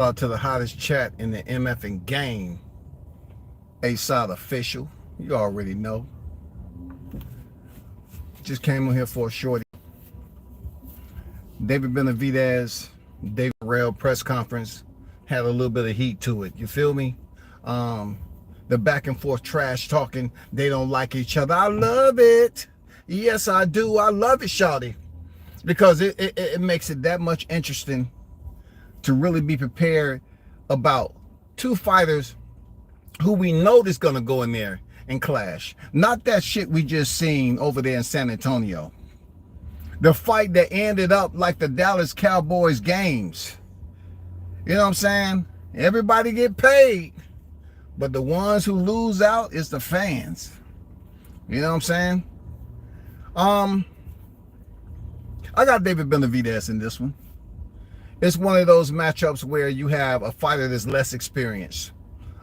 To the hottest chat in the MFing game. A-Side official. You already know. Just came on here for a shorty. David Benavidez, David Morrell press conference had a little bit of heat to it. You feel me? The back and forth trash talking. They don't like each other. I love it. Yes, I do. I love it, shawty. Because it makes it that much interesting to really be prepared about two fighters who we know is going to go in there and clash. Not that shit we just seen over there in San Antonio. The fight that ended up like the Dallas Cowboys games. You know what I'm saying? Everybody get paid. But the ones who lose out is the fans. You know what I'm saying? I got David Benavidez in this one. It's one of those matchups where you have a fighter that's less experienced.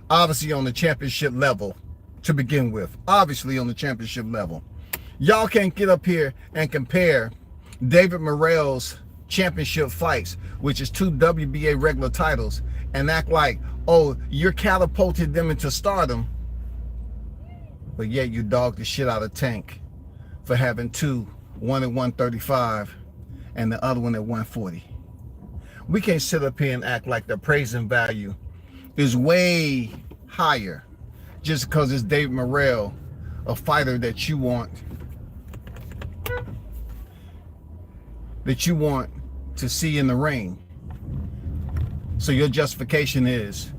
Obviously on the championship level to begin with. Obviously on the championship level. Y'all can't get up here and compare David Morrell's championship fights, which is 2 WBA regular titles, and act like, oh, you're catapulted them into stardom, but yet you dog the shit out of Tank for having two, one at 135 and the other one at 140. We can't sit up here and act like the appraising value is way higher just because it's David Morrell, a fighter that you want to see in the ring. So your justification is,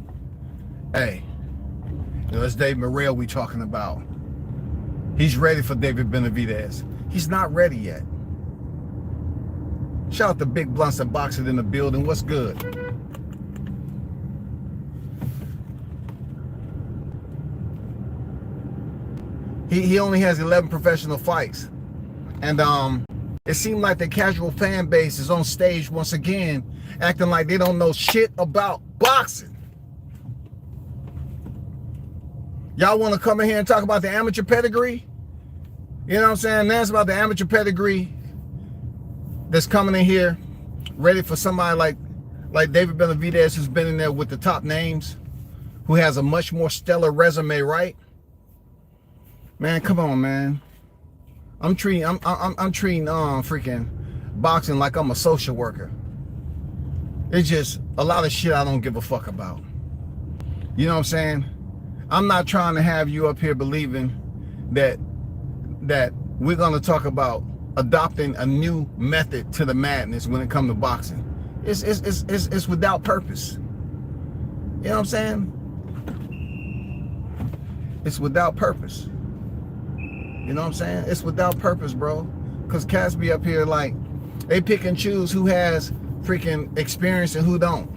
hey, it's David Morrell we talking about. He's ready for David Benavidez. He's not ready yet. Shout out to Big Blunts and Boxing in the building. What's good? He only has 11 professional fights. And it seemed like the casual fan base is on stage once again, acting like they don't know shit about boxing. Y'all want to come in here and talk about the amateur pedigree? You know what I'm saying? That's about the amateur pedigree that's coming in here, ready for somebody like David Benavidez, who's been in there with the top names, who has a much more stellar resume, right? Man, come on, man. I'm treating freaking boxing like I'm a social worker. It's just a lot of shit I don't give a fuck about. You know what I'm saying? I'm not trying to have you up here believing that we're gonna talk about adopting a new method to the madness when it comes to boxing. It's without purpose. You know what I'm saying? It's without purpose. You know what I'm saying? It's without purpose, bro. Because cats be up here like, they pick and choose who has freaking experience and who don't.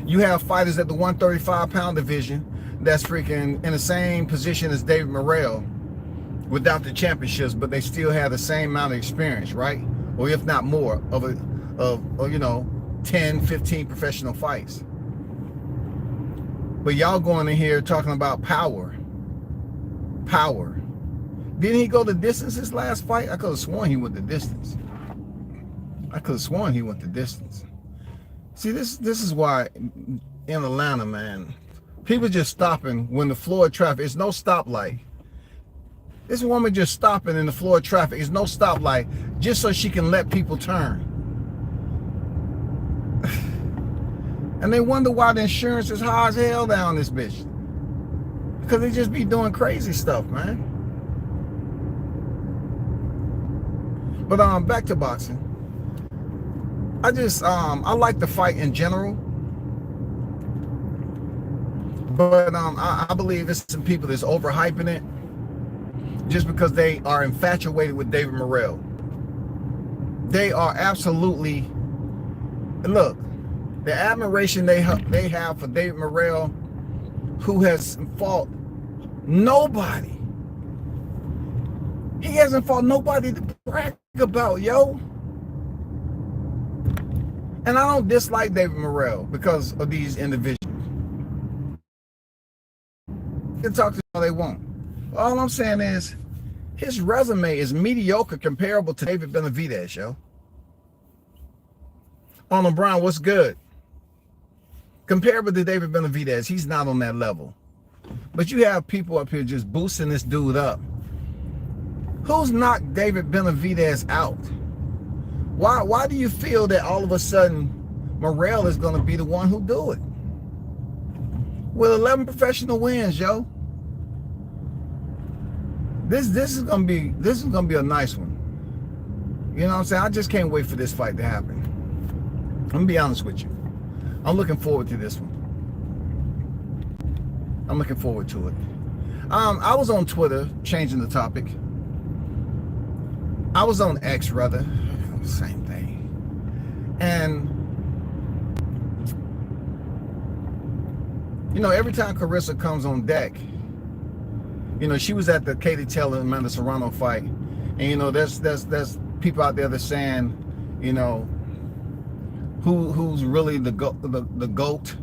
You have fighters at the 135-pound division that's freaking in the same position as David Morrell without the championships, but they still have the same amount of experience, right? Or if not more of you know, 10, 15 professional fights. But y'all going in here talking about power. Power. Didn't he go the distance his last fight? I could have sworn he went the distance. See, this is why in Atlanta, man, people just stopping when the floor of traffic, it's no stoplight. This woman just stopping in the floor of traffic, it's no stoplight, just so she can let people turn. And they wonder why the insurance is high as hell down this bitch. Because they just be doing crazy stuff, man. But back to boxing. I like the fight in general. But I believe there's some people that's overhyping it just because they are infatuated with David Morrell. They are absolutely, look, the admiration they have for David Morrell, who has fought nobody. He hasn't fought nobody to brag about, yo. And I don't dislike David Morrell because of these individuals. They can talk to all they want. All I'm saying is, his resume is mediocre comparable to David Benavidez, yo. Arnold Brown, what's good? Comparable to David Benavidez, he's not on that level. But you have people up here just boosting this dude up. Who's knocked David Benavidez out? Why do you feel that all of a sudden Morrell is going to be the one who do it? With 11 professional wins, yo. This is gonna be a nice one. You know what I'm saying? I just can't wait for this fight to happen. I'm gonna be honest with you. I'm looking forward to this one. I'm looking forward to it. I was on Twitter, changing the topic. I was on X, rather. Same thing. And you know, every time Carissa comes on deck, you know, she was at the Katie Taylor and Amanda Serrano fight, and you know, there's people out there that's saying, you know, who's really the GOAT,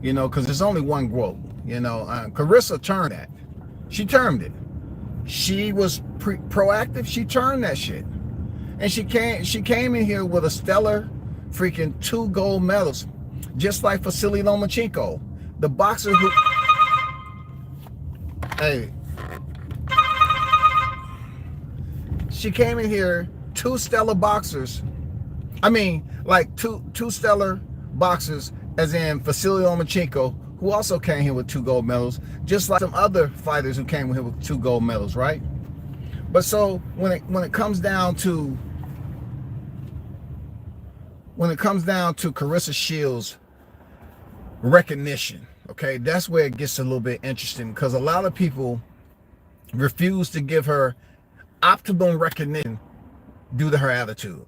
you know, because there's only one GOAT. You know, Carissa turned that. She termed it. She was proactive. She turned that shit, and she came in here with a stellar freaking 2 gold medals, just like Vasily Lomachenko, the boxer who. Hey. She came in here, 2 stellar boxers. I mean, like two stellar boxers, as in Vasily Lomachenko, who also came here with 2 gold medals, just like some other fighters who came here with 2 gold medals, right? But so when it comes down to Carissa Shields' recognition, okay, that's where it gets a little bit interesting, because a lot of people refuse to give her optimum recognition due to her attitude.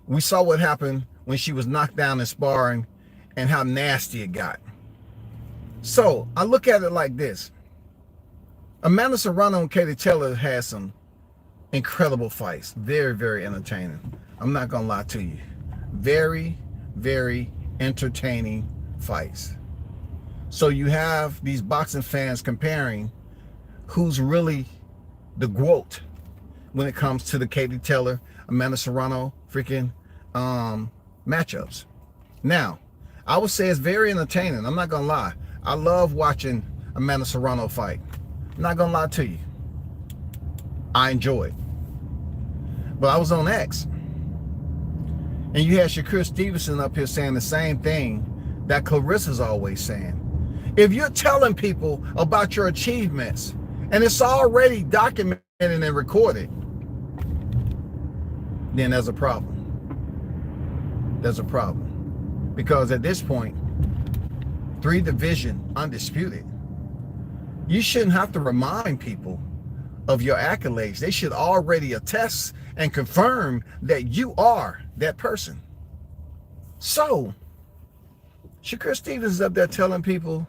We saw what happened when she was knocked down in sparring and how nasty it got. So I look at it like this. Amanda Serrano and Katie Taylor had some incredible fights. Very, very entertaining. I'm not gonna lie to you. Very, very entertaining fights. So you have these boxing fans comparing who's really the GOAT when it comes to the Katie Taylor, Amanda Serrano freaking matchups. Now, I would say it's very entertaining. I'm not gonna lie. I love watching Amanda Serrano fight. I'm not gonna lie to you. I enjoy it. But I was on X, and you had Shakur Stevenson up here saying the same thing that Clarissa's always saying. If you're telling people about your achievements and it's already documented and recorded, then there's a problem. There's a problem. Because at this point, 3 division undisputed, you shouldn't have to remind people of your accolades. They should already attest and confirm that you are that person. So Shakur Stevens is up there telling people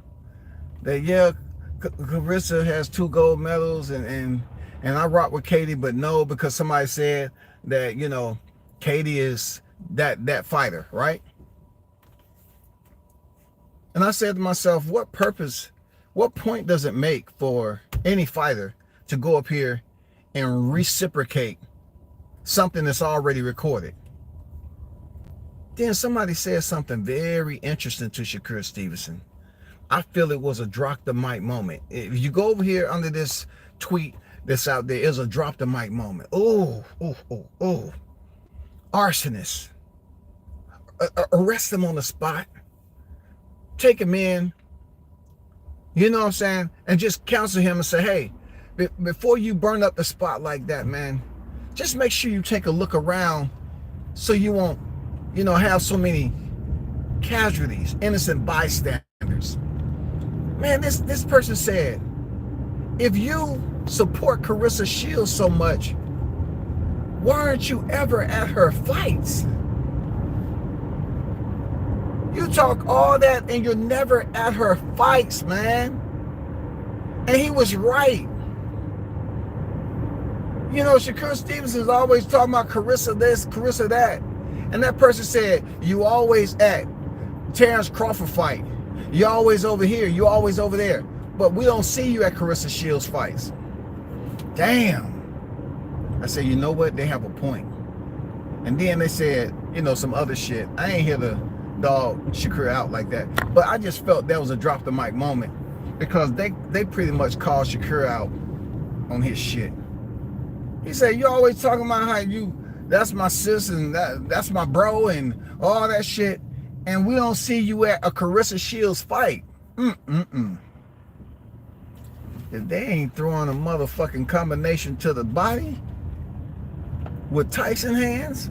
that, yeah, Carissa has 2 gold medals and I rock with Katie, but no, because somebody said that, you know, Katie is that fighter, right? And I said to myself, what point does it make for any fighter to go up here and reciprocate something that's already recorded? Then somebody said something very interesting to Shakur Stevenson. I feel it was a drop the mic moment. If you go over here under this tweet that's out there, is a drop the mic moment. Oh. Arsonist. Arrest him on the spot. Take him in. You know what I'm saying? And just counsel him and say, hey, before you burn up the spot like that, man, just make sure you take a look around so you won't, you know, have so many casualties, innocent bystanders. Man, this person said, if you support Carissa Shields so much, why aren't you ever at her fights? You talk all that and you're never at her fights, man. And he was right. You know, Shakur Stevenson is always talking about Carissa this, Carissa that. And that person said, you always at Terrence Crawford fight. You're always over here. You're always over there. But we don't see you at Carissa Shields fights. Damn. I said, you know what? They have a point. And then they said, you know, some other shit. I ain't here to dog Shakur out like that. But I just felt that was a drop the mic moment because they pretty much called Shakur out on his shit. He said, you always talking about how that's my sis and that's my bro and all that shit, and we don't see you at a Carissa Shields fight. If they ain't throwing a motherfucking combination to the body with Tyson hands,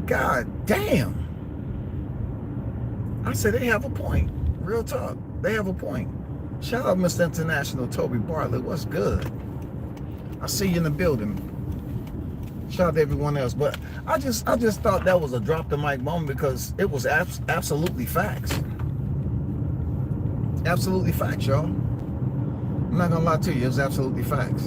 god damn. I said they have a point. Real talk. They have a point. Shout out Mr. International Toby Bartlett. What's good? I see you in the building. Shout out to everyone else. But I just thought that was a drop the mic moment because it was absolutely facts. Absolutely facts, y'all. I'm not gonna lie to you, it was absolutely facts.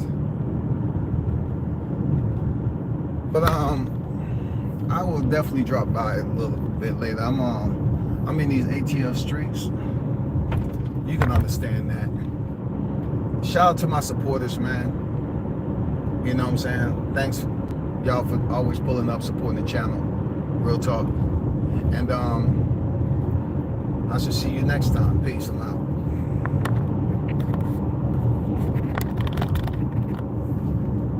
But I will definitely drop by a little bit later. I'm in these ATL streets. You can understand that. Shout out to my supporters, man. You know what I'm saying? Thanks y'all for always pulling up, supporting the channel. Real talk. And I shall see you next time. Peace. I'm out.